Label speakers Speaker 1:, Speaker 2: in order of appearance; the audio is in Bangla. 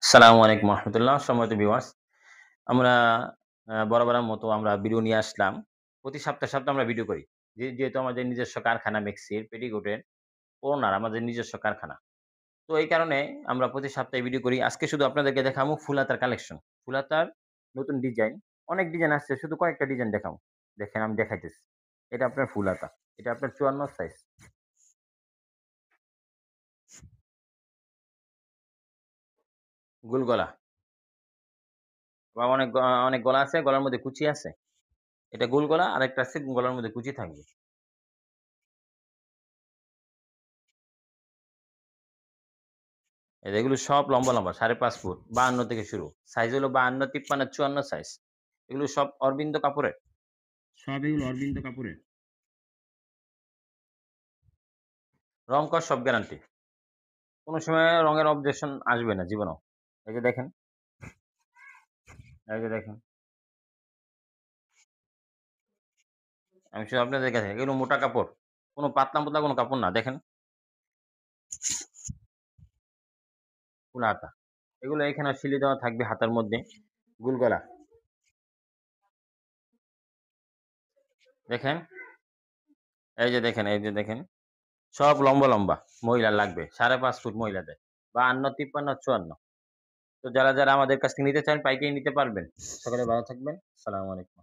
Speaker 1: আসসালামু আলাইকুম রহমতুল্লাহ। সম্মানিত ভিউয়ার্স, আমরা বরাবরের মতো আমরা ভিডিও নিয়ে আসলাম। প্রতি সপ্তাহে আমরা ভিডিও করি। যেহেতু আমাদের নিজস্ব কারখানা মেক্সির, পেটিকোটের, ওড়নার আমাদের নিজস্ব কারখানা। তো এই কারণে আমরা প্রতি সপ্তাহে ভিডিও করি। আজকে শুধু আপনাদেরকে দেখাবো ফুল হাতার কালেকশন। ফুল হাতার নতুন ডিজাইন। অনেক ডিজাইন আসছে, শুধু কয়েকটা ডিজাইন দেখাবো। দেখেন আমি দেখাইতেছি। এটা আপনার ফুল হাতা। এটা আপনার ৫৪ সাইজ। গোল গলা। বা অনেক গলা আছে, গলার মধ্যে কুচি আছে। এটা গোল গলা, আরেকটা আছে গলার মধ্যে কুচি থাকবে। এগুলো সব লম্বা, ৫.৫ ফুট, ৫২ থেকে শুরু। সাইজ হলো ৫২, ৫৩, ৫৪ সাইজ। এগুলো সব অরবিন্দ কাপড়ের। সব এগুলো অরবিন্দ কাপড়ের। রং কস সব গ্যারান্টি। কোন সময় রঙের অবজেকশন আসবে না জীবনেও। এই যে দেখেন, এই যে দেখেন। আমি শুধু আপনাদের কাছে এগুলো মোটা কাপড়। কোন পাতলা কোন কাপড় না। দেখেন, ফুল হাতা। এগুলো এখানে সিলি দেওয়া থাকবে হাতার মধ্যে। গুল গলা। দেখেন, এই যে দেখেন। সব লম্বা। মহিলার লাগবে। ৫.৫ ফুট মহিলাদের। ৫২, ৫৩, ৫৪। তো যারা আমাদের কাছ থেকে নিতে চান পাইকারি নিতে পারবেন। সকলে ভালো থাকবেন। সালামু আলাইকুম।